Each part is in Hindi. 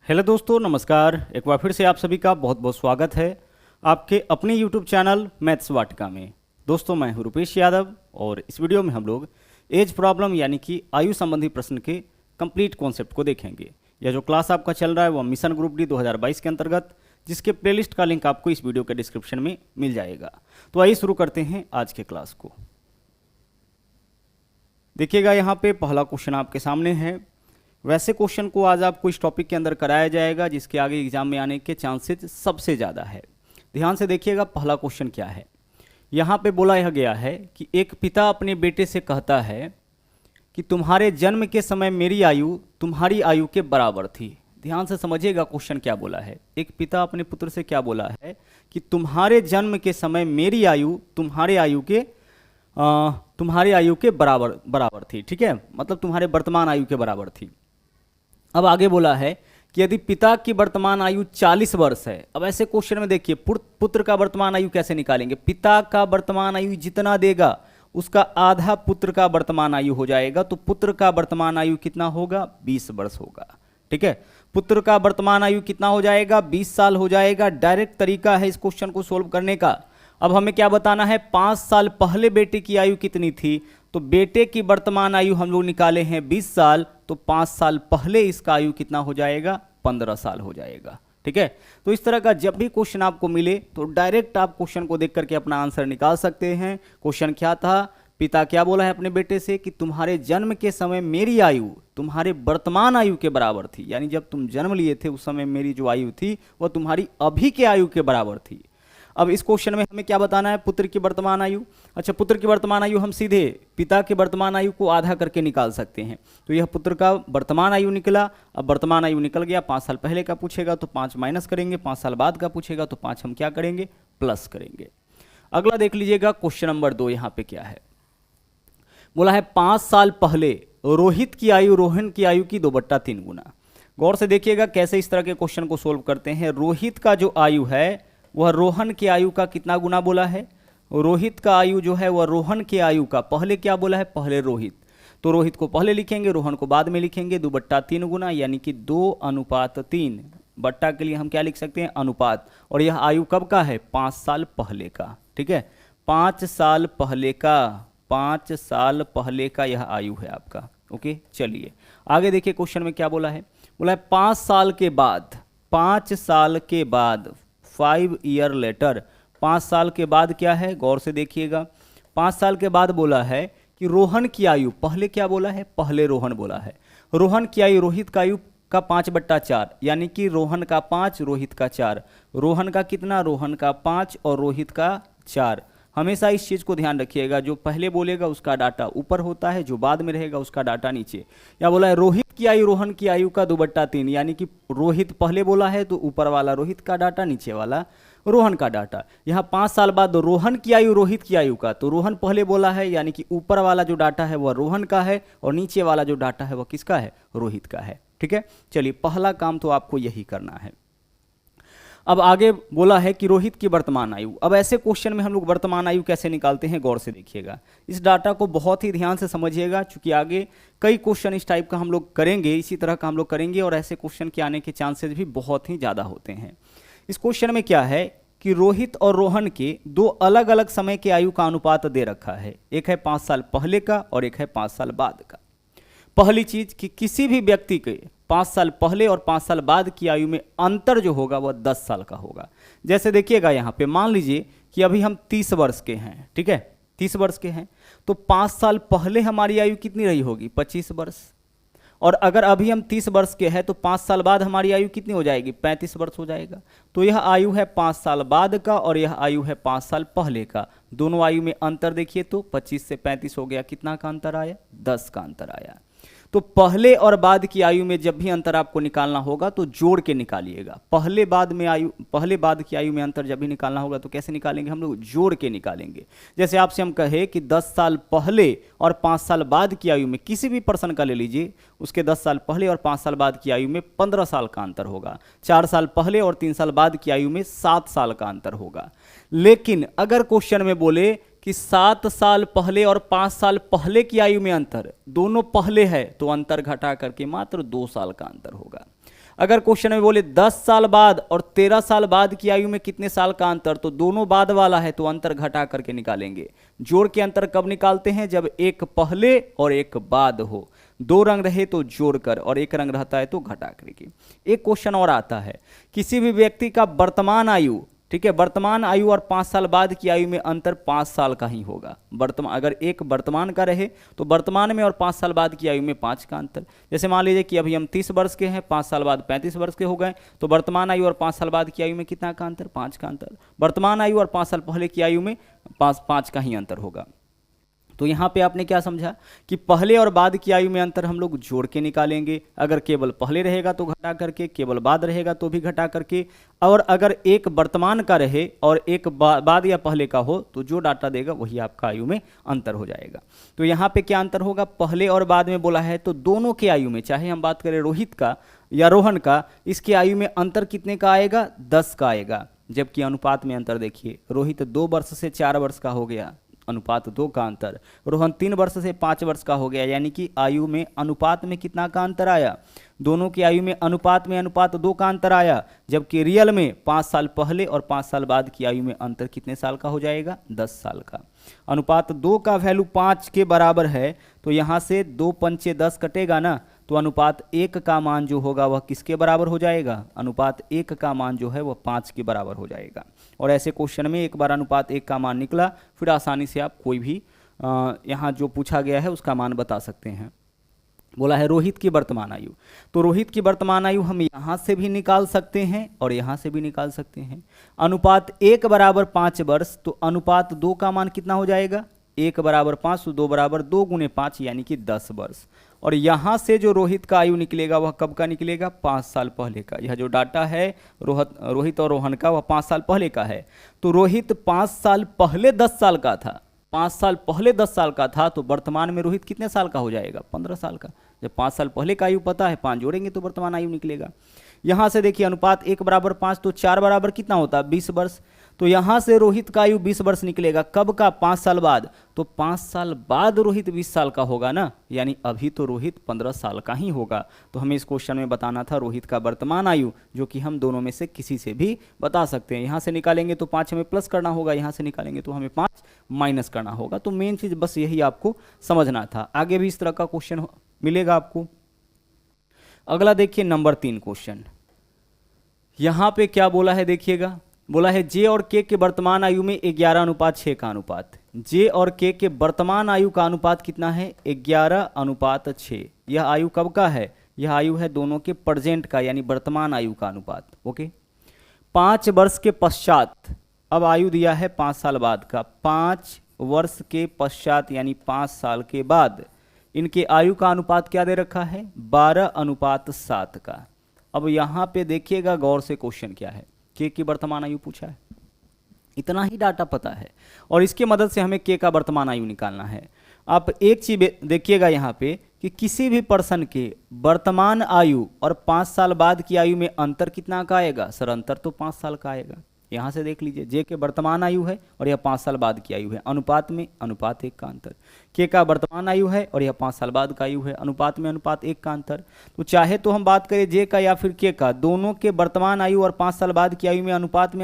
हेलो दोस्तों, नमस्कार। एक बार फिर से आप सभी का बहुत बहुत स्वागत है आपके अपने यूट्यूब चैनल मैथ्स वाटिका में। दोस्तों, मैं हूं रुपेश यादव और इस वीडियो में हम लोग एज प्रॉब्लम यानी कि आयु संबंधी प्रश्न के कंप्लीट कॉन्सेप्ट को देखेंगे। यह जो क्लास आपका चल रहा है वह मिशन ग्रुप डी 2022 के अंतर्गत, जिसके प्लेलिस्ट का लिंक आपको इस वीडियो के डिस्क्रिप्शन में मिल जाएगा। तो आइए शुरू करते हैं आज के क्लास को। देखिएगा, यहाँ पे पहला क्वेश्चन आपके सामने है। वैसे क्वेश्चन को आज आपको इस टॉपिक के अंदर कराया जाएगा जिसके आगे एग्जाम में आने के चांसेस सबसे ज़्यादा है। ध्यान से देखिएगा, पहला क्वेश्चन क्या है। यहाँ पे बोला यह गया है कि एक पिता अपने बेटे से कहता है कि तुम्हारे जन्म के समय मेरी आयु तुम्हारी आयु के बराबर थी। ध्यान से समझिएगा क्वेश्चन क्या बोला है। एक पिता अपने पुत्र से क्या बोला है कि तुम्हारे जन्म के समय मेरी आयु तुम्हारे आयु के बराबर थी। ठीक है, मतलब तुम्हारे वर्तमान आयु के बराबर थी। अब आगे बोला है कि यदि पिता की वर्तमान आयु 40 वर्ष है। अब ऐसे क्वेश्चन में देखिए, पुत्र का वर्तमान आयु कैसे निकालेंगे। पिता का वर्तमान आयु जितना देगा उसका आधा पुत्र का वर्तमान आयु हो जाएगा। तो पुत्र का वर्तमान आयु कितना होगा? 20 वर्ष होगा। ठीक है, पुत्र का वर्तमान आयु कितना हो जाएगा? 20 साल हो जाएगा। डायरेक्ट तरीका है इस क्वेश्चन को सोल्व करने का। अब हमें क्या बताना है, 5 साल पहले बेटे की आयु कितनी थी। तो बेटे की वर्तमान आयु हम लोग निकाले हैं 20 साल, तो 5 साल पहले इसका आयु कितना हो जाएगा? 15 साल हो जाएगा। ठीक है, तो इस तरह का जब भी क्वेश्चन आपको मिले तो डायरेक्ट आप क्वेश्चन को देख करके अपना आंसर निकाल सकते हैं। क्वेश्चन क्या था, पिता क्या बोला है अपने बेटे से कि तुम्हारे जन्म के समय मेरी आयु तुम्हारे वर्तमान आयु के बराबर थी। यानी जब तुम जन्म लिए थे उस समय मेरी जो आयु थी वह तुम्हारी अभी के आयु के बराबर थी। अब इस क्वेश्चन में हमें क्या बताना है, पुत्र की वर्तमान आयु। अच्छा, पुत्र की वर्तमान आयु हम सीधे पिता के वर्तमान आयु को आधा करके निकाल सकते हैं। तो यह पुत्र का वर्तमान आयु निकला। अब वर्तमान आयु निकल गया, 5 साल पहले का पूछेगा तो 5 माइनस करेंगे, 5 साल बाद का पूछेगा तो 5 हम क्या करेंगे? प्लस करेंगे। अगला देख लीजिएगा, क्वेश्चन नंबर 2 यहाँ पे क्या है। बोला है 5 साल पहले रोहित की आयु रोहन की आयु की 2/3 गुना। गौर से देखिएगा कैसे इस तरह के क्वेश्चन को सोल्व करते हैं। रोहित का जो आयु है वह रोहन की आयु का कितना गुना बोला है। रोहित का आयु जो है वह रोहन की आयु का, पहले क्या बोला है? पहले रोहित। तो रोहित को पहले लिखेंगे, रोहन को बाद में लिखेंगे। 2/3 गुना यानी कि 2:3। बट्टा के लिए हम क्या लिख सकते हैं? अनुपात। और यह आयु कब का है? 5 साल पहले का। ठीक है, 5 साल पहले का, 5 साल पहले का यह आयु है आपका। ओके, चलिए आगे देखिए क्वेश्चन में क्या बोला है। बोला है 5 साल के बाद, 5 साल के बाद 5 ईयर लेटर, 5 साल के बाद क्या है? गौर से देखिएगा, 5 साल के बाद बोला है कि रोहन की आयु, पहले क्या बोला है? पहले रोहन बोला है। रोहन की आयु रोहित का आयु का 5/4, यानी कि रोहन का 5 रोहित का 4। रोहन का कितना? रोहन का 5 और रोहित का 4। हमेशा इस चीज़ को ध्यान रखिएगा, जो पहले बोलेगा उसका डाटा ऊपर होता है, जो बाद में रहेगा उसका डाटा नीचे। या बोला है रोहित की आयु रोहन की आयु का 2/3, यानी कि रोहित पहले बोला है तो ऊपर वाला रोहित का डाटा, नीचे वाला रोहन का डाटा। यहाँ 5 साल बाद रोहन की आयु रोहित की आयु का, तो रोहन पहले बोला है यानी कि ऊपर वाला जो डाटा है वह रोहन का है और नीचे वाला जो डाटा है वह किसका है? रोहित का है। ठीक है, चलिए पहला काम तो आपको यही करना है। अब आगे बोला है कि रोहित की वर्तमान आयु। अब ऐसे क्वेश्चन में हम लोग वर्तमान आयु कैसे निकालते हैं, गौर से देखिएगा। इस डाटा को बहुत ही ध्यान से समझिएगा, क्योंकि आगे कई क्वेश्चन इस टाइप का हम लोग करेंगे, इसी तरह का हम लोग करेंगे और ऐसे क्वेश्चन के आने के चांसेस भी बहुत ही ज़्यादा होते हैं। इस क्वेश्चन में क्या है कि रोहित और रोहन के 2 अलग अलग समय के आयु का अनुपात दे रखा है। एक है 5 साल पहले का और एक है 5 साल बाद का। पहली चीज कि किसी भी व्यक्ति के 5 साल पहले और 5 साल बाद की आयु में अंतर जो होगा वह 10 साल का होगा। जैसे देखिएगा यहाँ पे, मान लीजिए कि अभी हम 30 वर्ष के हैं। ठीक है, 30 वर्ष के हैं, तो 5 साल पहले हमारी आयु कितनी रही होगी? 25 वर्ष। और अगर अभी हम 30 वर्ष के हैं तो 5 साल बाद हमारी आयु कितनी हो जाएगी? 35 वर्ष हो जाएगा। तो यह आयु है 5 साल बाद का और यह आयु है 5 साल पहले का। दोनों आयु में अंतर देखिए तो 25 से 35 हो गया, कितना का अंतर आया? 10 का अंतर आया। तो पहले और बाद की आयु में जब भी अंतर आपको निकालना होगा तो जोड़ के निकालिएगा। पहले बाद की आयु में अंतर जब भी निकालना होगा तो कैसे निकालेंगे? हम लोग जोड़ के निकालेंगे। जैसे आपसे हम कहे कि 10 साल पहले और 5 साल बाद की आयु में, किसी भी पर्सन का ले लीजिए, उसके 10 साल पहले और 5 साल बाद की आयु में 15 साल का अंतर होगा। 4 साल पहले और 3 साल बाद की आयु में 7 साल का अंतर होगा। लेकिन अगर क्वेश्चन में बोले कि 7 साल पहले और 5 साल पहले की आयु में अंतर, दोनों पहले है, तो अंतर घटा करके मात्र 2 साल का अंतर होगा। अगर क्वेश्चन में बोले 10 साल बाद और 13 साल बाद की आयु में कितने साल का अंतर, तो दोनों बाद वाला है तो अंतर घटा करके निकालेंगे। जोड़ के अंतर कब निकालते हैं, जब एक पहले और एक बाद हो। दो रंग रहे तो जोड़कर और एक रंग रहता है तो घटा करके। एक क्वेश्चन और आता है, किसी भी व्यक्ति का वर्तमान आयु, ठीक है, वर्तमान आयु और 5 साल बाद की आयु में अंतर 5 साल का ही होगा। वर्तमान, अगर एक वर्तमान का रहे तो वर्तमान में और 5 साल बाद की आयु में 5 का अंतर। जैसे मान लीजिए कि अभी हम 30 वर्ष के हैं, 5 साल बाद 35 वर्ष के हो गए, तो वर्तमान आयु और 5 साल बाद की आयु में कितना का अंतर, 5 का अंतर। वर्तमान आयु और 5 साल पहले की आयु में 5 का ही अंतर होगा। तो यहाँ पे आपने क्या समझा कि पहले और बाद की आयु में अंतर हम लोग जोड़ के निकालेंगे। अगर केवल पहले रहेगा तो घटा करके, केवल बाद रहेगा तो भी घटा करके, और अगर एक वर्तमान का रहे और एक बाद या पहले का हो तो जो डाटा देगा वही आपका आयु में अंतर हो जाएगा। तो यहाँ पे क्या अंतर होगा, पहले और बाद में बोला है तो दोनों के आयु में, चाहे हम बात करें रोहित का या रोहन का, इसके आयु में अंतर कितने का आएगा, 10 का आएगा। जबकि अनुपात में अंतर देखिए, रोहित 2 वर्ष से 4 वर्ष का हो गया, अनुपात 2 का अंतर। रोहन 3 वर्ष से 5 वर्ष का हो गया, यानी कि आयु में अनुपात में कितना का अंतर आया, दोनों की आयु में अनुपात 2 का अंतर आया। जबकि रियल में 5 साल पहले और 5 साल बाद की आयु में अंतर कितने साल का हो जाएगा, 10 साल का। अनुपात 2 का वैल्यू 5 के बराबर है, तो यहाँ से 2 पंचे 10 कटेगा ना, तो अनुपात 1 का मान जो होगा वह किसके बराबर हो जाएगा, अनुपात 1 का मान जो है वह 5 के बराबर हो जाएगा। और ऐसे क्वेश्चन में एक बार अनुपात 1 का मान निकला, फिर आसानी से आप कोई भी यहाँ जो पूछा गया है उसका मान बता सकते हैं। बोला है रोहित की वर्तमान आयु, तो रोहित की वर्तमान आयु हम यहाँ से भी निकाल सकते हैं और यहाँ से भी निकाल सकते हैं। अनुपात 1 बराबर 5 वर्ष, तो अनुपात 2 का मान कितना हो जाएगा, 1 बराबर 5, तो 2 बराबर 2 गुने 5 यानी कि 10 वर्ष। और यहाँ से जो रोहित का आयु निकलेगा वह कब का निकलेगा, 5 साल पहले का। यह जो डाटा है रोहित और रोहन का वह 5 साल पहले का है। तो रोहित 5 साल पहले 10 साल का था, 5 साल पहले 10 साल का था, तो वर्तमान में रोहित कितने साल का हो जाएगा, 15 साल का। जब 5 साल पहले का आयु पता है, 5 जोड़ेंगे तो वर्तमान आयु निकलेगा। यहाँ से देखिए अनुपात 1 बराबर 5, तो 4 बराबर कितना होता है, 20 वर्ष। तो यहाँ से रोहित का आयु 20 वर्ष निकलेगा, कब का, 5 साल बाद। तो 5 साल बाद रोहित 20 साल का होगा ना, यानी अभी तो रोहित 15 साल का ही होगा। तो हमें इस क्वेश्चन में बताना था रोहित का वर्तमान आयु, जो कि हम दोनों में से किसी से भी बता सकते हैं। यहाँ से निकालेंगे तो 5 हमें प्लस करना होगा, यहाँ से निकालेंगे तो हमें 5 माइनस करना होगा। तो मेन चीज़ बस यही आपको समझना था। आगे भी इस तरह का क्वेश्चन मिलेगा आपको। अगला देखिए नंबर 3 क्वेश्चन। यहाँ पे क्या बोला है देखिएगा, बोला है जे और के वर्तमान आयु में 11:6 का अनुपात। जे और के वर्तमान आयु का अनुपात कितना है, 11:6। यह आयु कब का है, यह आयु है दोनों के प्रेजेंट का, यानी वर्तमान आयु का अनुपात। ओके, 5 वर्ष के पश्चात, अब आयु दिया है 5 साल बाद का, 5 वर्ष के पश्चात यानी 5 साल के बाद इनके आयु का अनुपात क्या दे रखा है, 12:7 का। अब यहाँ पे देखिएगा गौर से क्वेश्चन क्या है, के की वर्तमान आयु पूछा है, इतना ही डाटा पता है और इसके मदद से हमें के का वर्तमान आयु निकालना है। आप एक चीज देखिएगा यहाँ पे कि किसी भी पर्सन के वर्तमान आयु और 5 साल बाद की आयु में अंतर कितना का आएगा, सर अंतर तो 5 साल का आएगा। यहाँ से देख लीजिए, जे के वर्तमान आयु है और यह 5 साल बाद की आयु है, अनुपात में अनुपात 1 का अंतर। के का वर्तमान आयु है और यह 5 साल बाद का आयु है, अनुपात में अनुपात 1 का अंतर। तो चाहे तो हम बात करें जे का या फिर के का, दोनों के वर्तमान आयु और 5 साल बाद की आयु में अनुपात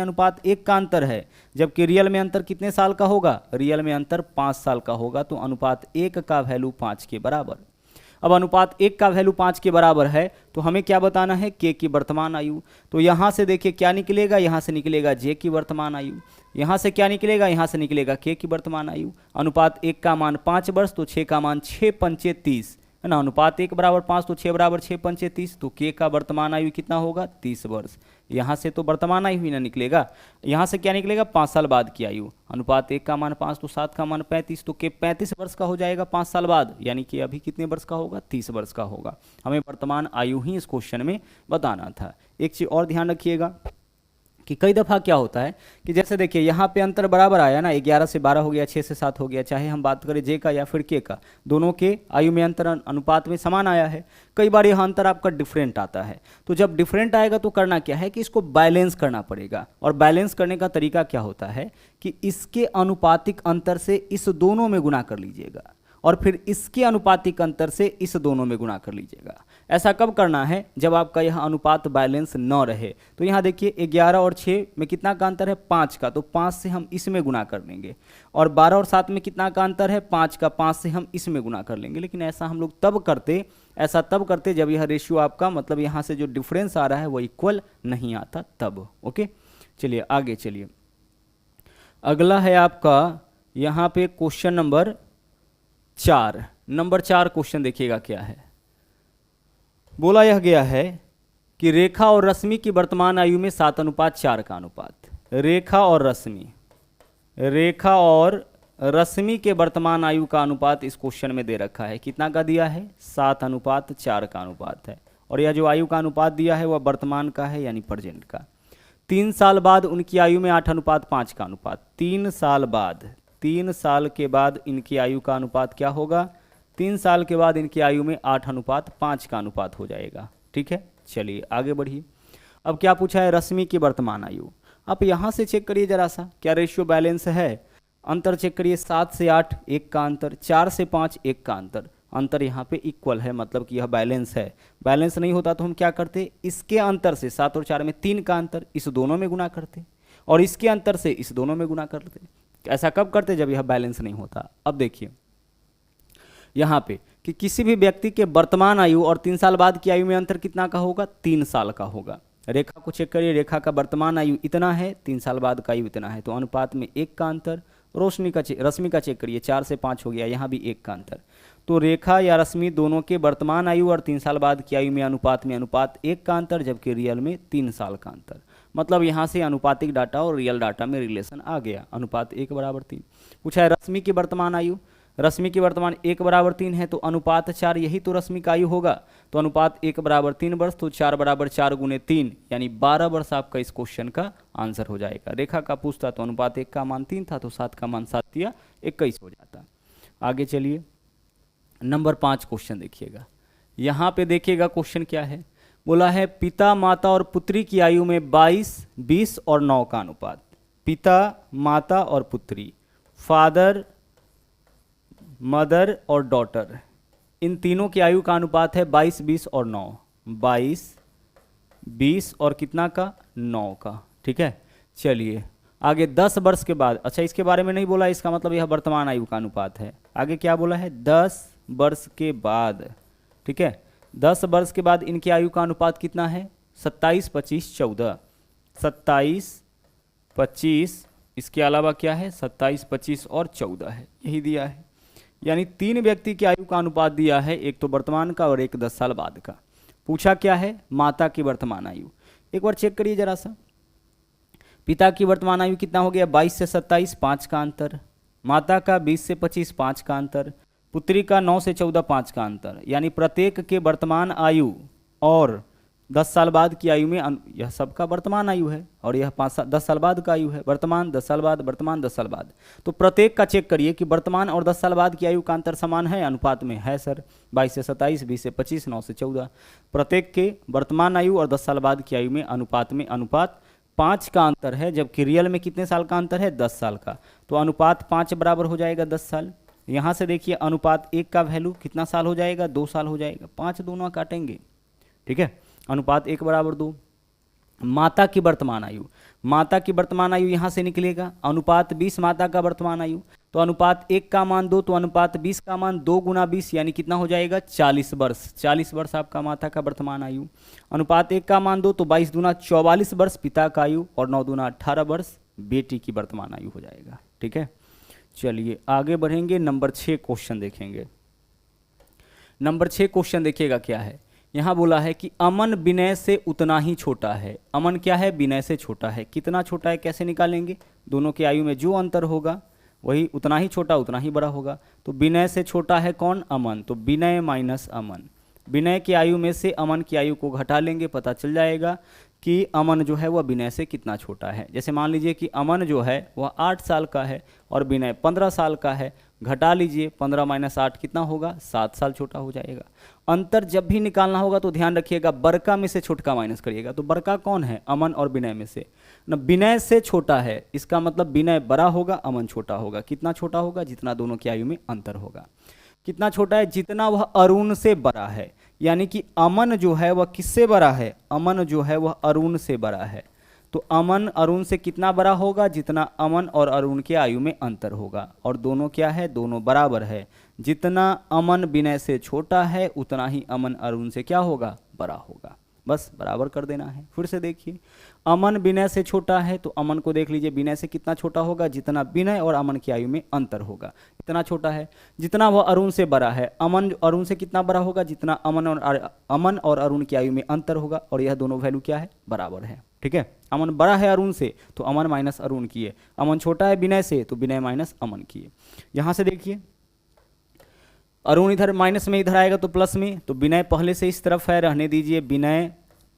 1 का अंतर है। जबकि रियल में अंतर कितने साल का होगा, रियल में अंतर 5 साल का होगा। तो अनुपात 1 का वैल्यू 5 के बराबर। अब अनुपात 1 का वैल्यू 5 के बराबर है तो हमें क्या बताना है, के की वर्तमान आयु। तो यहाँ से देखिए क्या निकलेगा, यहाँ से निकलेगा जे की वर्तमान आयु, यहाँ से क्या निकलेगा, यहाँ से निकलेगा के की वर्तमान आयु। अनुपात 1 का मान 5 वर्ष, तो 6 का मान 6 पंचे 30 है ना। अनुपात 1 बराबर 5, तो 6 बराबर 6 पंचे 30, तो के का वर्तमान आयु कितना होगा, 30 वर्ष। यहाँ से तो वर्तमान आयु ही ना निकलेगा, यहाँ से क्या निकलेगा, 5 साल बाद की आयु। अनुपात 1 का मान 5, तो 7 का मान 35, तो के 35 वर्ष का हो जाएगा 5 साल बाद, यानी कि अभी कितने वर्ष का होगा, 30 वर्ष का होगा। हमें वर्तमान आयु ही इस क्वेश्चन में बताना था। एक चीज़ और ध्यान रखिएगा कि कई दफ़ा क्या होता है कि जैसे देखिए यहाँ पे अंतर बराबर आया ना, 11 से 12 हो गया, 6 से 7 हो गया, चाहे हम बात करें जे का या फिर के का, दोनों के आयु में अंतर अनुपात में समान आया है। कई बार यह अंतर आपका डिफरेंट आता है, तो जब डिफरेंट आएगा तो करना क्या है कि इसको बैलेंस करना पड़ेगा। और बैलेंस करने का तरीका क्या होता है कि इसके अनुपातिक अंतर से इस दोनों में गुना कर लीजिएगा और फिर इसके अनुपातिक अंतर से इस दोनों में गुणा कर लीजिएगा। ऐसा कब करना है, जब आपका यह अनुपात बैलेंस न रहे। तो यहाँ देखिए 11 और 6 में कितना का अंतर है, 5 का, तो 5 से हम इसमें गुणा कर लेंगे। और 12 और 7 में कितना का अंतर है, 5 का, 5 से हम इसमें गुणा कर लेंगे। लेकिन ऐसा हम लोग तब करते जब यह रेशियो आपका मतलब यहाँ से जो डिफरेंस आ रहा है वो इक्वल नहीं आता तब। ओके, चलिए आगे चलिए। अगला है आपका यहाँ पे क्वेश्चन नंबर 4। नंबर 4 क्वेश्चन देखिएगा क्या है। बोला यह गया है कि रेखा और रश्मि की वर्तमान आयु में 7:4 का अनुपात। रेखा और रश्मि के वर्तमान आयु का अनुपात इस क्वेश्चन में दे रखा है। कितना का दिया है, 7:4 का अनुपात है। और यह जो आयु का अनुपात दिया है वह वर्तमान का है, यानी प्रेजेंट का। 3 साल बाद उनकी आयु में 8:5 का अनुपात। 3 साल के बाद इनकी आयु का अनुपात क्या होगा, 3 साल के बाद इनकी आयु में 8:5 का अनुपात हो जाएगा। ठीक है, चलिए आगे बढ़िए। अब क्या पूछा है, रश्मि की वर्तमान आयु। आप यहाँ से चेक करिए जरा सा, क्या रेशियो बैलेंस है। अंतर चेक करिए, 7 से 8 1 का अंतर, 4 से 5 1 का अंतर यहाँ पे इक्वल है, मतलब कि यह बैलेंस है। बैलेंस नहीं होता तो हम क्या करते, इसके अंतर से 7 और 4 में 3 का अंतर, इस दोनों में गुणा करते, और इसके अंतर से इस दोनों में गुणा करते। ऐसा कब करते, जब यह बैलेंस नहीं होता। अब देखिए यहाँ पे कि किसी भी व्यक्ति के वर्तमान आयु और 3 साल बाद की आयु में अंतर कितना का होगा, 3 साल का होगा। रेखा को चेक करिए, रेखा का वर्तमान आयु इतना है, 3 साल बाद का आयु इतना है, तो अनुपात में 1 का अंतर। रश्मि का चेक करिए, 4 से 5 हो गया, यहाँ भी 1 का अंतर। तो रेखा या रश्मि दोनों के वर्तमान आयु और 3 साल बाद की आयु में अनुपात 1 का अंतर, जबकि रियल में 3 साल का अंतर। मतलब यहाँ से अनुपातिक डाटा और रियल डाटा में रिलेशन आ गया, अनुपात 1:3। पूछा है रश्मि की वर्तमान आयु। रश्मि की वर्तमान 1:3 है, तो अनुपात 4 यही तो रश्मि का आयु होगा। तो अनुपात 1:3 वर्ष, तो 4 गुणे 3 यानी 12 वर्ष आपका इस क्वेश्चन का आंसर हो जाएगा। रेखा का पूछता तो अनुपात 1 का मान 3 था, तो 7 का मान 7 या 21 हो जाता। आगे चलिए, नंबर 5 क्वेश्चन देखिएगा। यहाँ पे देखिएगा क्वेश्चन क्या है। बोला है पिता, माता और पुत्री की आयु में 22, 20 और 9 का अनुपात। पिता, माता और पुत्री, फादर, मदर और डॉटर, इन तीनों की आयु का अनुपात है 22, 20 और 9। 22, 20 और कितना का, 9 का। ठीक है, चलिए आगे 10 वर्ष के बाद। अच्छा, इसके बारे में नहीं बोला, इसका मतलब यह वर्तमान आयु का अनुपात है। आगे क्या बोला है, 10 वर्ष के बाद। ठीक है, 10 वर्ष के बाद इनकी आयु का अनुपात कितना है, 27, 25, 14। 27, 25, इसके अलावा क्या है, 27, 25 और 14 है, यही दिया है। यानी 3 व्यक्ति की आयु का अनुपात दिया है, एक तो वर्तमान का और एक 10 साल बाद का। पूछा क्या है, माता की वर्तमान आयु। एक बार चेक करिए जरा सा। पिता की वर्तमान आयु कितना हो गया, 22 से 27 5 का अंतर। माता का 20 से 25 5 का अंतर। पुत्री का 9 से 14 5 का अंतर। यानी प्रत्येक के वर्तमान आयु और 10 साल बाद की आयु में यह सबका वर्तमान आयु है, और यह 10 साल बाद का आयु है। वर्तमान 10 साल बाद, वर्तमान 10 साल बाद। तो प्रत्येक का चेक करिए कि वर्तमान और 10 साल बाद की आयु का अंतर समान है, अनुपात में है सर। 22 से 27, 20 से 25, 9 से 14। प्रत्येक के वर्तमान आयु और 10 साल बाद की आयु में अनुपात 5 का अंतर है, जबकि रियल में कितने साल का अंतर है, 10 साल का। तो अनुपात 5 बराबर हो जाएगा 10 साल। यहाँ से देखिए अनुपात 1 का वैल्यू कितना साल हो जाएगा, 2 साल हो जाएगा। 5 दोनों काटेंगे। ठीक है, अनुपात 1 बराबर 2। माता की वर्तमान आयु, माता की वर्तमान आयु यहाँ से निकलेगा, अनुपात 20 माता का वर्तमान आयु। तो अनुपात 1 का मान 2, तो अनुपात 20 का मान 2 गुना 20 यानी कितना हो जाएगा, 40 वर्ष। 40 वर्ष आपका माता का वर्तमान आयु। अनुपात 1 का मान 2, तो 22 दूना 44 वर्ष पिता का आयु, और 9 दूना 18 वर्ष बेटी की वर्तमान आयु हो जाएगा। ठीक है, चलिए आगे बढ़ेंगे, नंबर 6 क्वेश्चन देखेंगे। नंबर 6 क्वेश्चन देखिएगा क्या है। यहाँ बोला है कि अमन विनय से उतना ही छोटा है। अमन क्या है, विनय से छोटा है। कितना छोटा है कैसे निकालेंगे, दोनों की आयु में जो अंतर होगा वही उतना ही छोटा उतना ही बड़ा होगा। तो विनय से छोटा है कौन, अमन। तो विनय माइनस अमन, विनय की आयु में से अमन की आयु को घटा लेंगे, पता चल जाएगा कि अमन जो है वह विनय से कितना छोटा है। जैसे मान लीजिए कि अमन जो है वह 8 साल का है और विनय 15 साल का है, घटा लीजिए, 15 माइनस 8 कितना होगा, 7 साल छोटा हो जाएगा। अंतर जब भी निकालना होगा तो ध्यान रखिएगा बड़का में से छोटका माइनस करिएगा। तो बड़का कौन है, अमन और विनय में से न, विनय से छोटा है, इसका मतलब विनय बड़ा होगा, अमन छोटा होगा। कितना छोटा होगा, जितना दोनों की आयु में अंतर होगा। कितना छोटा है? जितना वह अरुण से बड़ा है। यानी कि अमन जो है वह किससे बड़ा है? अमन जो है वह अरुण से बड़ा है। तो अमन अरुण से कितना बड़ा होगा? जितना अमन और अरुण के आयु में अंतर होगा। और दोनों क्या है? दोनों बराबर है। जितना अमन विनय से छोटा है उतना ही अमन अरुण से क्या होगा? बड़ा होगा। बस बराबर कर देना है। फिर से देखिए, अमन विनय से छोटा है तो अमन को देख लीजिए विनय से कितना छोटा होगा? जितना विनय और अमन की आयु में अंतर होगा इतना छोटा है। जितना वह अरुण से बड़ा है, अमन अरुण से कितना बड़ा होगा? जितना अमन और अरुण की आयु में अंतर होगा। और यह दोनों वैल्यू क्या है? बराबर है। ठीक है, अमन बड़ा है अरुण से तो अमन माइनस अरुण की है, अमन छोटा है विनय से तो विनय माइनस अमन की है। यहां से देखिए, अरुण इधर माइनस में इधर आएगा तो प्लस में, तो विनय पहले से इस तरफ है, रहने दीजिए विनय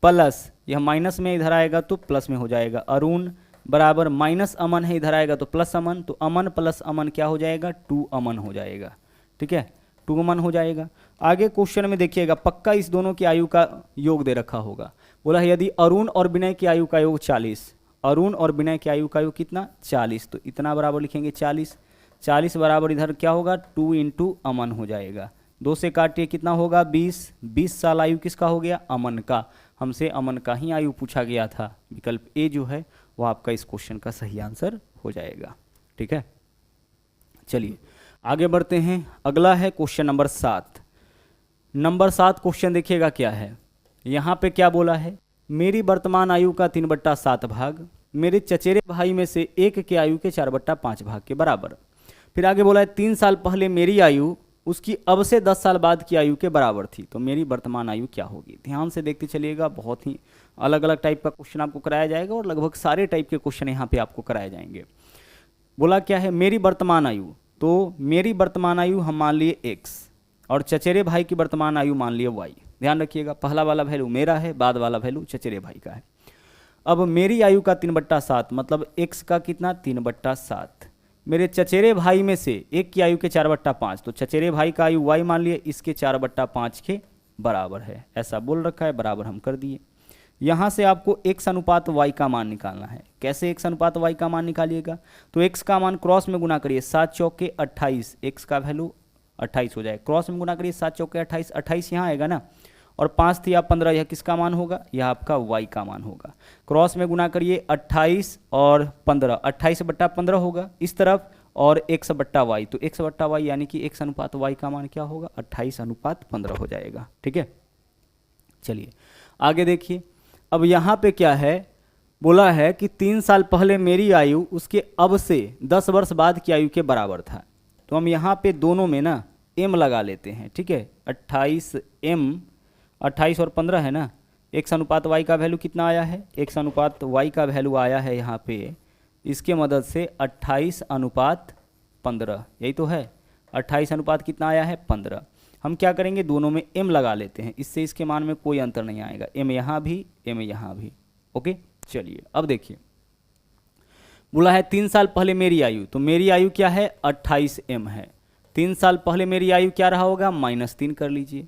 प्लस, यह माइनस में इधर आएगा तो प्लस में हो जाएगा। अरुण बराबर माइनस अमन है, इधर आएगा तो प्लस अमन, तो अमन प्लस अमन क्या हो जाएगा? 2 अमन हो जाएगा। ठीक है, 2 अमन हो जाएगा। आगे क्वेश्चन में देखिएगा, पक्का इस दोनों की आयु का योग दे रखा होगा। बोला है यदि अरुण और विनय की आयु का योग 40, अरुण और विनय की आयु का योग कितना? 40, तो इतना बराबर लिखेंगे 40। 40 बराबर इधर क्या होगा? 2 इंटू अमन हो जाएगा। 2 से काटिए कितना होगा? 20। 20 साल आयु किसका हो गया? अमन का। हमसे अमन का ही आयु पूछा गया था। विकल्प ए जो है वो आपका इस क्वेश्चन का सही आंसर हो जाएगा। ठीक है, चलिए आगे बढ़ते हैं। अगला है क्वेश्चन नंबर 7। नंबर 7 क्वेश्चन देखिएगा क्या है। यहाँ पे क्या बोला है? मेरी वर्तमान आयु का 3/7 भाग मेरे चचेरे भाई में से एक के आयु के 4/5 भाग के बराबर। फिर आगे बोला है 3 साल पहले मेरी आयु उसकी अब से 10 साल बाद की आयु के बराबर थी, तो मेरी वर्तमान आयु क्या होगी? ध्यान से देखते चलिएगा, बहुत ही अलग अलग टाइप का क्वेश्चन आपको कराया जाएगा और लगभग सारे टाइप के क्वेश्चन यहाँ पे आपको कराए जाएंगे। बोला क्या है? मेरी वर्तमान आयु, तो मेरी वर्तमान आयु हम मान लिए x और चचेरे भाई की वर्तमान आयु मान लिए y। ध्यान रखिएगा, पहला वाला वैल्यू मेरा है, बाद वाला वैल्यू चचेरे भाई का है। अब मेरी आयु का 3/7 मतलब x का कितना? 3/7। मेरे चचेरे भाई में से एक की आयु के 4/5, तो चचेरे भाई का आयु y मान लिए, इसके 4/5 के बराबर है। ऐसा बोल रखा है, बराबर हम कर दिए। यहाँ से आपको x अनुपात y का मान निकालना है। कैसे x अनुपात y का मान निकालिएगा? तो x का मान क्रॉस में गुना करिए, 7 चौके 28, x का वैल्यू 28 हो जाए। क्रॉस में गुना करिए, 7 चौके 28, 28 यहाँ आएगा ना, और 5 थी 15, यह किसका मान होगा? यह आपका y का मान होगा। क्रॉस में गुना करिए 28 और 15, 28/15 होगा इस तरफ, और x/y, तो x/y यानी कि x अनुपात y का मान क्या होगा? 28/15 हो जाएगा। ठीक है, चलिए आगे देखिए। अब यहाँ पे क्या है? बोला है कि 3 साल पहले मेरी आयु उसके अब से 10 वर्ष बाद की आयु के बराबर था, तो हम यहाँ पे दोनों में ना m लगा लेते हैं। ठीक है, 28m, 28 और 15 है ना, x अनुपात y का वैल्यू कितना आया है? x अनुपात y का वैल्यू आया है यहाँ पे, इसके मदद से 28/15, यही तो है। 28 अनुपात कितना आया है? 15। हम क्या करेंगे? दोनों में m लगा लेते हैं, इससे इसके मान में कोई अंतर नहीं आएगा। m यहाँ भी, m यहाँ भी। ओके, चलिए अब देखिए। बोला है 3 साल पहले मेरी आयु, तो मेरी आयु क्या है? 28m है। 3 साल पहले मेरी आयु क्या रहा होगा? -3 कर लीजिए।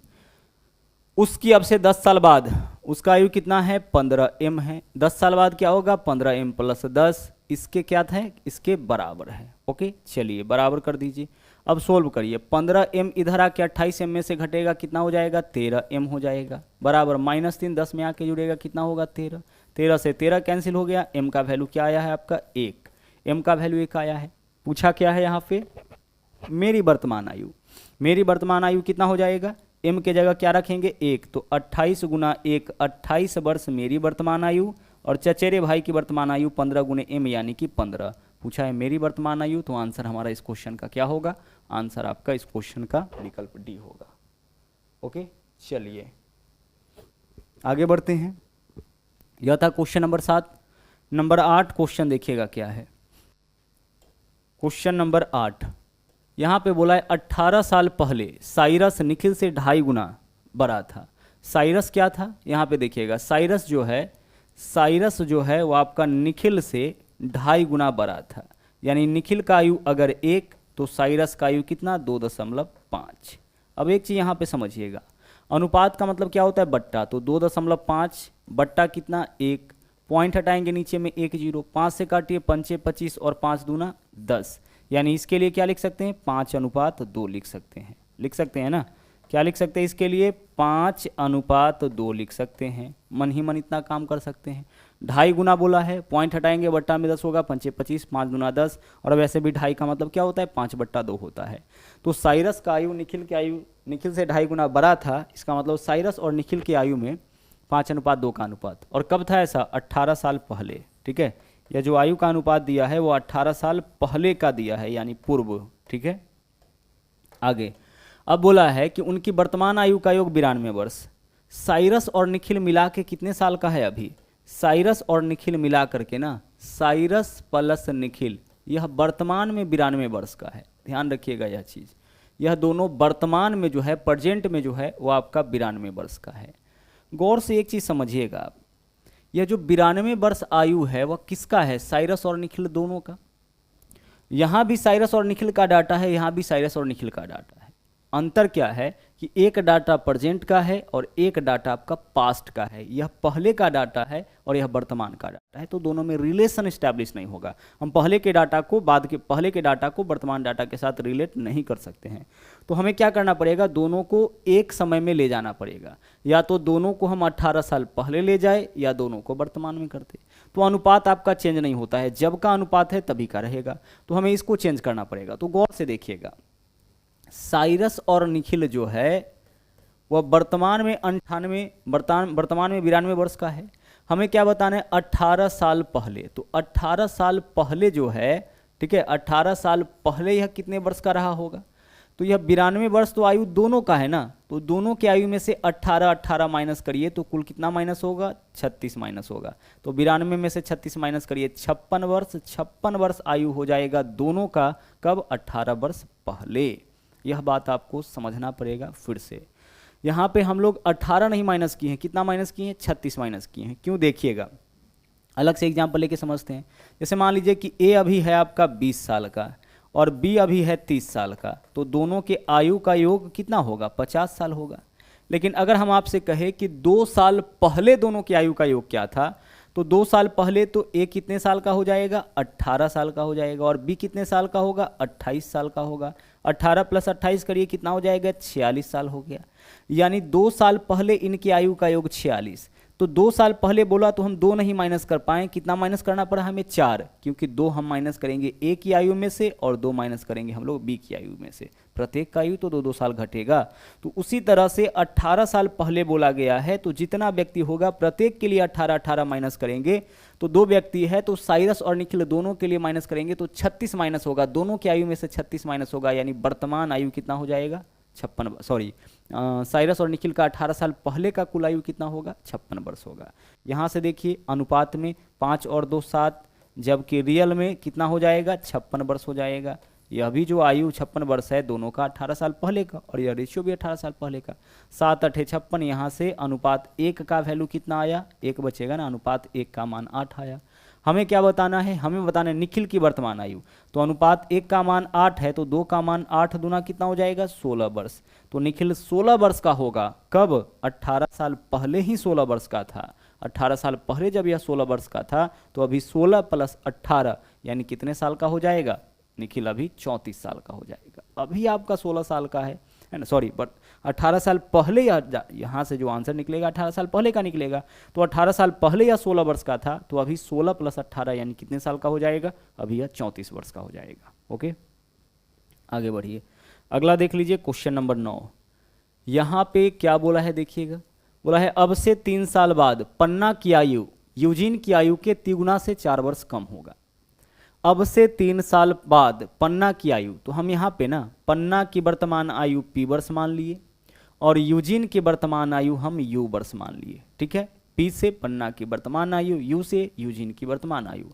उसकी अब से 10 साल बाद उसका आयु कितना है? 15m है। 10 साल बाद क्या होगा? 15m + 10, इसके क्या था? इसके बराबर है। ओके, चलिए बराबर कर दीजिए। अब सोल्व करिए, 15m इधर आके 28m में से घटेगा, कितना हो जाएगा? 13m हो जाएगा। बराबर -3 10 में आके जुड़ेगा, कितना होगा? 13। 13 से 13 कैंसिल हो गया। m का वैल्यू क्या आया है आपका? 1। m का वैल्यू 1 आया है। पूछा क्या है यहाँ पे? मेरी वर्तमान आयु। मेरी वर्तमान आयु कितना हो जाएगा? m के जगह क्या रखेंगे? 1, तो 28 × 1 28 वर्ष मेरी वर्तमान आयु, और चचेरे भाई की वर्तमान आयु 15 × m यानी कि 15। पूछा है मेरी वर्तमान आयु, तो आंसर हमारा इस क्वेश्चन का क्या होगा? आंसर आपका इस क्वेश्चन का विकल्प डी होगा। ओके, चलिए आगे बढ़ते हैं। यह था क्वेश्चन नंबर 7। नंबर 8 क्वेश्चन देखिएगा क्या है। क्वेश्चन नंबर 8 यहाँ पे बोला है 18 साल पहले साइरस निखिल से 2.5 गुना बड़ा था। साइरस क्या था? यहाँ पे देखिएगा, साइरस जो है वो आपका निखिल से 2.5 गुना बड़ा था। यानी निखिल का आयु अगर 1 तो साइरस का आयु कितना? 2.5। अब एक चीज़ यहाँ पे समझिएगा, अनुपात का मतलब क्या होता है? बट्टा। तो 2.5 बट्टा कितना? 1। पॉइंट हटाएंगे नीचे में 1 0, 5 से काटिए 5 25 और 5 दूना 10। यानी इसके लिए क्या लिख सकते हैं? 5/2 लिख सकते हैं। लिख सकते हैं ना, क्या लिख सकते हैं इसके लिए 5:2 लिख सकते हैं, मन ही मन इतना काम कर सकते हैं। 2.5 गुना बोला है, पॉइंट हटाएंगे, बट्टा में 10 होगा, 5 25, 5 दूना 10, और वैसे भी 2.5 का मतलब क्या होता है 5/2 होता है। तो साइरस का आयु निखिल की आयु निखिल से 2.5 गुना बड़ा था, इसका मतलब साइरस और निखिल की आयु में 5:2 का अनुपात। और कब था ऐसा? 18 साल पहले। ठीक है, यह जो आयु का अनुपात दिया है वो 18 साल पहले का दिया है, यानी पूर्व। ठीक है, आगे अब बोला है कि उनकी वर्तमान आयु का योग 92 वर्ष। साइरस और निखिल मिला के कितने साल का है अभी? साइरस और निखिल मिला करके ना, साइरस प्लस निखिल, यह वर्तमान में 92 वर्ष का है। ध्यान रखिएगा यह चीज़, यह दोनों वर्तमान में जो है, प्रेजेंट में जो है वो आपका 92 वर्ष का है। गौर से एक चीज़ समझिएगा आप, यह जो 92 वर्ष आयु है वह किसका है? साइरस और निखिल दोनों का। यहाँ भी साइरस और निखिल का डाटा है, यहाँ भी साइरस और निखिल का डाटा है। अंतर क्या है कि एक डाटा प्रेजेंट का है और एक डाटा आपका पास्ट का है। यह पहले का डाटा है और यह वर्तमान का डाटा है, तो दोनों में रिलेशन एस्टैब्लिश नहीं होगा। हम पहले के डाटा को वर्तमान डाटा के साथ रिलेट नहीं कर सकते हैं। तो हमें क्या करना पड़ेगा? दोनों को एक समय में ले जाना पड़ेगा, या तो दोनों को हम 18 साल पहले ले जाए या दोनों को वर्तमान में करते। तो अनुपात आपका चेंज नहीं होता है, जब का अनुपात है तभी का रहेगा, तो हमें इसको चेंज करना पड़ेगा। तो गौर से देखिएगा, साइरस और निखिल जो है वह वर्तमान में 92 वर्ष का है। हमें क्या बताना है? 18 साल पहले। तो 18 साल पहले जो है, ठीक है, 18 साल पहले यह कितने वर्ष का रहा होगा? तो यह 92 वर्ष तो आयु दोनों का है ना, तो दोनों की आयु में से 18 माइनस करिए तो कुल कितना माइनस होगा? 36 माइनस होगा। तो 92 में से 36 माइनस करिए, 56 वर्ष। 56 वर्ष आयु हो जाएगा दोनों का, कब? 18 वर्ष पहले। यह बात आपको समझना पड़ेगा। फिर से यहाँ पे हम लोग 18 नहीं माइनस किए हैं, कितना माइनस किए हैं? 36 माइनस किए हैं। क्यों? देखिएगा, अलग से एग्जाम्पल लेके समझते हैं। जैसे मान लीजिए कि ए अभी है आपका 20 साल का और बी अभी है 30 साल का, तो दोनों के आयु का योग कितना होगा? 50 साल होगा। लेकिन अगर हम आपसे कहें कि 2 साल पहले दोनों की आयु का योग क्या था, तो 2 साल पहले तो ए कितने साल का हो जाएगा? 18 साल का हो जाएगा, और बी कितने साल का होगा? 28 साल का होगा। 18 + 28 करिए, कितना हो जाएगा? 46 साल हो गया। यानी 2 साल पहले इनकी आयु का योग 46। तो 2 साल पहले बोला तो हम 2 नहीं माइनस कर पाए, कितना माइनस करना पड़ा हमें? 4, क्योंकि 2 हम माइनस करेंगे ए की आयु में से और 2 माइनस करेंगे हम लोग बी की आयु में से। प्रत्येक का आयु तो 2-2 साल घटेगा। तो उसी तरह से 18 साल पहले बोला गया है, तो जितना व्यक्ति होगा प्रत्येक के लिए 18 माइनस करेंगे, तो 2 व्यक्ति है तो साइरस और निखिल दोनों के लिए माइनस करेंगे तो 36 माइनस होगा, दोनों की आयु में से 36 माइनस होगा, यानी वर्तमान आयु कितना हो जाएगा? 56, साइरस और निखिल का 18 साल पहले का कुल आयु कितना होगा? 56 वर्ष होगा। यहाँ से देखिए, अनुपात में 5 और 2 7, जबकि रियल में कितना हो जाएगा? 56 वर्ष हो जाएगा। यह भी जो आयु 56 वर्ष है दोनों का 18 साल पहले का, और यह रेशियो भी 18 साल पहले का। 7 8 56, यहाँ से अनुपात 1 का वैल्यू कितना आया? 1 बचेगा ना, अनुपात 1 का मान 8 आया। हमें क्या बताना है? हमें बताना है निखिल की वर्तमान आयु। तो अनुपात 1 का मान 8 है, तो 2 का मान 8 दूना कितना हो जाएगा? 16 वर्ष। तो निखिल 16 वर्ष का होगा, कब? 18 साल पहले ही 16 वर्ष का था। 18 साल पहले जब यह 16 वर्ष का था, तो अभी 16 + 18 यानी कितने साल का हो जाएगा? निखिल अभी 34 साल का हो जाएगा। अभी आपका 16 साल का है ना, सॉरी, बट 18 साल पहले, यहाँ से जो आंसर निकलेगा 18 साल पहले का निकलेगा। तो 18 साल पहले या 16 वर्ष का था, तो अभी 16 + 18 यानी कितने साल का हो जाएगा? अभी यह 34 वर्ष का हो जाएगा। ओके, आगे बढ़िए। अगला देख लीजिए, क्वेश्चन नंबर 9। यहाँ पे क्या बोला है देखिएगा, बोला है अब से 3 साल बाद पन्ना की आयु यूजीन की आयु के तिगुना से 4 वर्ष कम होगा। अब से 3 साल बाद पन्ना की आयु, तो हम यहाँ पे ना पन्ना की वर्तमान आयु P वर्ष मान लिए और यूजीन की वर्तमान आयु हम U वर्ष मान लिए। ठीक है, P से पन्ना की वर्तमान आयु, U से यूजीन की वर्तमान आयु।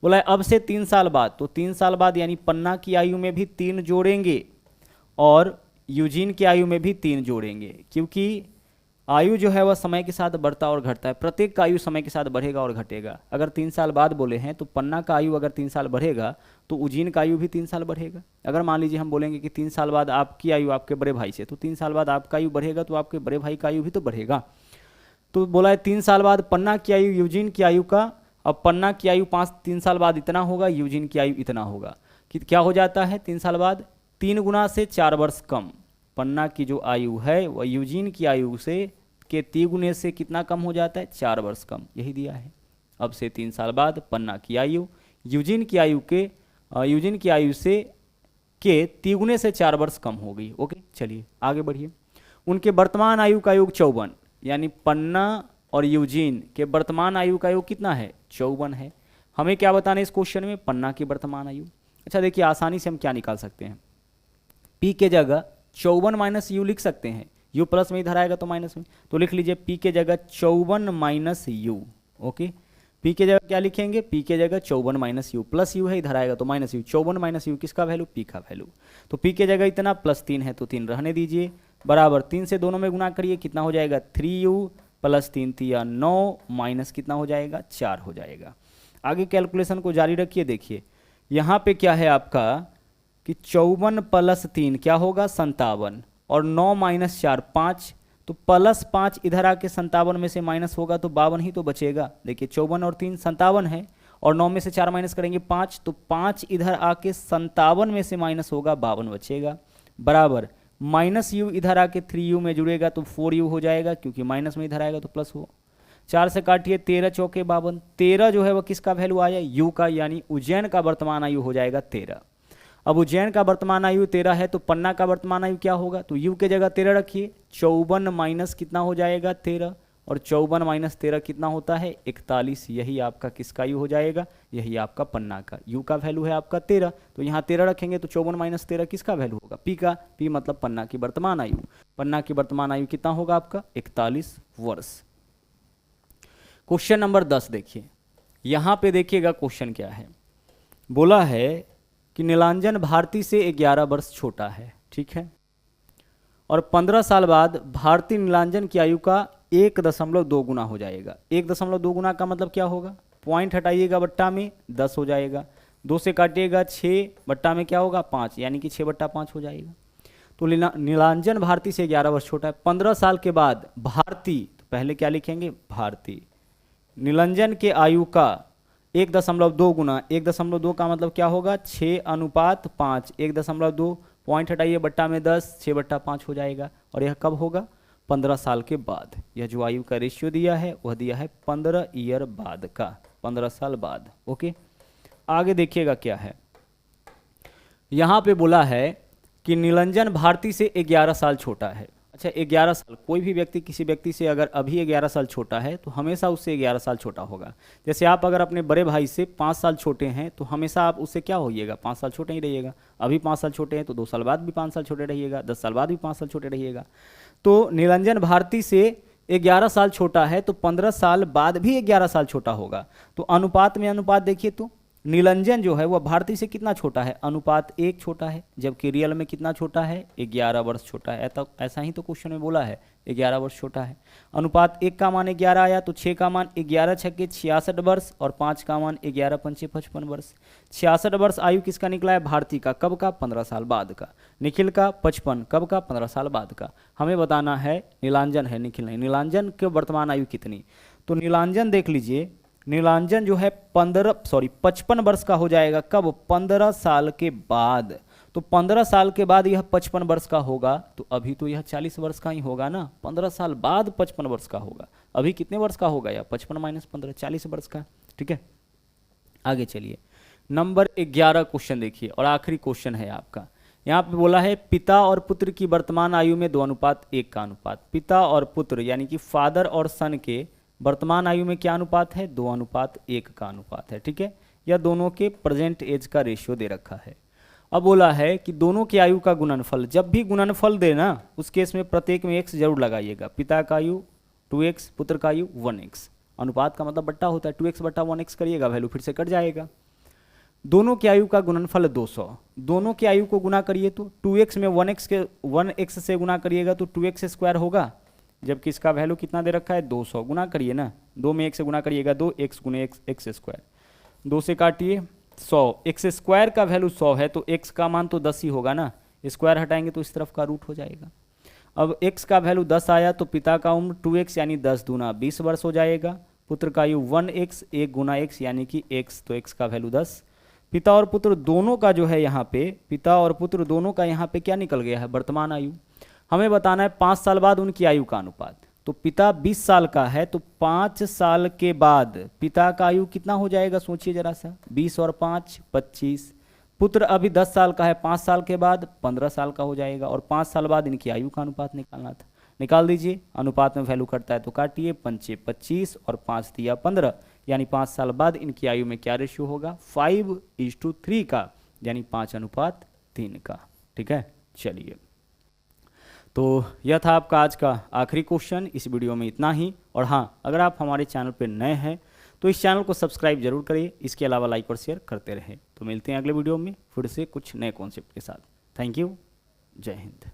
बोला है अब से 3 साल बाद, तो 3 साल बाद यानी पन्ना की आयु में भी 3 जोड़ेंगे और यूजीन की आयु में भी 3 जोड़ेंगे, क्योंकि आयु जो है वह समय के साथ बढ़ता और घटता है। प्रत्येक का आयु समय के साथ बढ़ेगा और घटेगा। अगर 3 साल बाद बोले हैं तो पन्ना का आयु अगर 3 साल बढ़ेगा तो उजीन का आयु भी 3 साल बढ़ेगा। अगर मान लीजिए हम बोलेंगे कि 3 साल बाद आपकी आयु आपके बड़े भाई से, तो 3 साल बाद आपका आयु बढ़ेगा तो आपके बड़े भाई का आयु भी तो बढ़ेगा। तो बोला है 3 साल बाद पन्ना की आयु यूजीन की आयु का, अब पन्ना की आयु 3 साल बाद इतना होगा, यूजीन की आयु इतना होगा। कि क्या हो जाता है 3 साल बाद? 3 गुना से 4 वर्ष कम। पन्ना की जो आयु है वह यूजीन की आयु से के 3 गुने से कितना कम हो जाता है, 4 वर्ष कम, यही दिया है। अब से 3 साल बाद पन्ना की आयु यूजीन की आयु से के 3 गुने से 4 वर्ष कम हो गई। ओके, चलिए आगे बढ़िए। उनके वर्तमान आयु का योग 54, यानी पन्ना और यूजीन के वर्तमान आयु का योग कितना है, 54 है। हमें क्या बताना है इस क्वेश्चन में, पन्ना की वर्तमान आयु। अच्छा देखिए, आसानी से हम क्या निकाल सकते हैं, पी के जगह 54 माइनस यू लिख सकते हैं, यू प्लस में इधर आएगा तो माइनस में, तो लिख लीजिए पी के जगह 54 माइनस यू। ओके, पी के जगह क्या लिखेंगे, पी के जगह 54 माइनस यू, प्लस यू है इधर आएगा तो माइनस यू, 54 माइनस यू किसका वैल्यू, पी का वैल्यू। तो पी के जगह इतना प्लस 3 है तो 3 रहने दीजिए, बराबर 3 से दोनों में गुना करिए, कितना हो जाएगा 3u प्लस 3 तिया 9 माइनस कितना हो जाएगा 4 हो जाएगा। आगे कैलकुलेशन को जारी रखिए। देखिए यहाँ पे क्या है आपका कि 54 प्लस 3 क्या होगा 57, और 9 माइनस 4 5, तो प्लस 5 इधर आके 57 में से माइनस होगा तो 52 ही तो बचेगा। देखिए 54 और 3 57 है, और 9 में से 4 माइनस करेंगे 5, तो 5 इधर आके 57 में से माइनस होगा 52 बचेगा, बराबर माइनस यू इधर आके 3u में जुड़ेगा तो 4u हो जाएगा, क्योंकि माइनस में इधर आएगा तो प्लस हो। 4 से काटिए 13 चौके 52, 13 जो है वह किसका वैल्यू आया, यू का, यानी उज्जैन का वर्तमान आयु हो जाएगा 13। अब उज्जैन का वर्तमान आयु 13 है तो पन्ना का वर्तमान आयु क्या होगा, तो यू के जगह 13 रखिए, 54 माइनस कितना हो जाएगा 13, और 54 माइनस 13 कितना होता है 41, यही आपका किसका यू हो जाएगा, यही आपका पन्ना का। यू का वैल्यू है आपका 13, तो यहाँ 13 रखेंगे तो 54 माइनस 13 किसका वैल्यू होगा, पी का, पी मतलब पन्ना की वर्तमान आयु। पन्ना की वर्तमान आयु कितना होगा आपका 41 वर्ष। क्वेश्चन नंबर 10 देखिए, यहाँ पे देखिएगा क्वेश्चन क्या है, बोला है कि नीलांजन भारती से 11 वर्ष छोटा है, ठीक है, और 15 साल बाद भारती नीलांजन की आयु का 1.2 गुना हो जाएगा। 1.2 गुना का मतलब क्या होगा, पॉइंट हटाइएगा बट्टा में 10 हो जाएगा, 2 से काटिएगा 6 बट्टा में क्या होगा 5, यानी कि 6/5 हो जाएगा। तो नीलांजन भारती से 11 वर्ष छोटा है। 15 साल के बाद भारती, तो पहले क्या लिखेंगे भारती, नीलांजन के आयु का 1.2 गुना, 1.2 का मतलब क्या होगा 6:5, 1.2 पॉइंट हटाइए बट्टा में 10, 6/5 हो जाएगा, और यह कब होगा 15 साल के बाद। यह जो आयु का रेशियो दिया है वह दिया है 15 ईयर बाद का, 15 साल बाद। ओके, आगे देखिएगा क्या है, यहाँ पे बोला है कि नीलांजन भारती से 11 साल छोटा है। अच्छा 11 साल, कोई भी व्यक्ति किसी व्यक्ति से अगर अभी 11 साल छोटा है तो हमेशा उससे 11 साल छोटा होगा। जैसे आप अगर अपने बड़े भाई से 5 साल छोटे हैं तो हमेशा आप उससे क्या होइएगा 5 साल छोटे ही रहिएगा। अभी 5 साल छोटे हैं तो 2 साल बाद भी 5 साल छोटे रहिएगा, 10 साल बाद भी 5 साल छोटे रहिएगा। तो नीलांजन भारती से 11 साल छोटा है तो 15 साल बाद भी 11 साल छोटा होगा। तो अनुपात में अनुपात देखिए, तो नीलांजन जो है वह भारती से कितना छोटा है, अनुपात 1 छोटा है, जबकि रियल में कितना छोटा है 11 वर्ष छोटा है। ऐसा ही तो क्वेश्चन में बोला है 11 वर्ष छोटा है। अनुपात 1 का मान 11 आया तो 6 का मान 11 छक्के 66 वर्ष, और 5 का मान 11 पंचे 55 वर्ष। 66 वर्ष आयु किसका निकला है, भारती का, कब का 15 साल बाद का। निखिल का 55 कब का 15 साल बाद का। हमें बताना है नीलांजन है, निखिल नहीं, नीलांजन की वर्तमान आयु कितनी। तो नीलांजन देख लीजिए, नीलांजन जो है 55 वर्ष का हो जाएगा, कब 15 साल के बाद। तो 15 साल के बाद यह 55 वर्ष का होगा, तो अभी तो यह 40 वर्ष का ही होगा ना, 15 साल बाद 55 वर्ष का होगा। अभी कितने वर्ष का होगा यह 55 माइनस 15, 40 वर्ष का। ठीक है, आगे चलिए नंबर 11 क्वेश्चन देखिए, और आखिरी क्वेश्चन है आपका। यहाँ पे बोला है पिता और पुत्र की वर्तमान आयु में 2:1 का अनुपात। पिता और पुत्र यानी कि फादर और सन के वर्तमान आयु में क्या अनुपात है, 2:1 का अनुपात है। ठीक है, यह दोनों के प्रेजेंट एज का रेशियो दे रखा है। अब बोला है कि दोनों की आयु का गुणनफल, जब भी गुणनफल देना उस केस में प्रत्येक में x जरूर लगाइएगा। पिता का आयु 2x, पुत्र का आयु 1x। अनुपात का मतलब बट्टा होता है, 2x/1x करिएगा, वैल्यू फिर से कट जाएगा। दोनों की आयु का गुणनफल 200, दोनों की आयु को गुना करिए तो 2x में 1x से गुना करिएगा तो 2x² होगा, जबकि इसका वैल्यू कितना दे रखा है 200। गुना करिए ना, 2 में 1 से गुना करिएगा, 2x गुने x²। 2 से काटिए 100, x² का वैल्यू 100 है तो x का मान तो 10 ही होगा ना, स्क्वायर हटाएंगे तो इस तरफ का रूट हो जाएगा। अब x का वैल्यू 10 आया तो पिता का उम्र 2x यानी 10 दूना 20 वर्ष हो जाएगा। पुत्र का आयु 1x, 1 गुना x यानी कि x, तो x का वैल्यू 10। पिता और पुत्र दोनों का जो है यहाँ पे, पिता और पुत्र दोनों का यहाँ पे क्या निकल गया है वर्तमान आयु। हमें बताना है 5 साल बाद उनकी आयु का अनुपात। तो पिता 20 साल का है तो 5 साल के बाद पिता का आयु कितना हो जाएगा, सोचिए जरा सा, 20 और 5 25। पुत्र अभी 10 साल का है, 5 साल के बाद 15 साल का हो जाएगा, और 5 साल बाद इनकी आयु का अनुपात निकालना था। निकाल दीजिए, अनुपात में वैल्यू करता है तो काटिए, 5 25 और 5 दिया 15, यानी 5 साल बाद इनकी आयु में क्या रेशियो होगा, 5:3 का, यानी 5:3 का। ठीक है, चलिए, तो यह था आपका आज का आखिरी क्वेश्चन। इस वीडियो में इतना ही। और हाँ, अगर आप हमारे चैनल पर नए हैं तो इस चैनल को सब्सक्राइब जरूर करिए, इसके अलावा लाइक और शेयर करते रहें। तो मिलते हैं अगले वीडियो में फिर से कुछ नए कॉन्सेप्ट के साथ। थैंक यू, जय हिंद।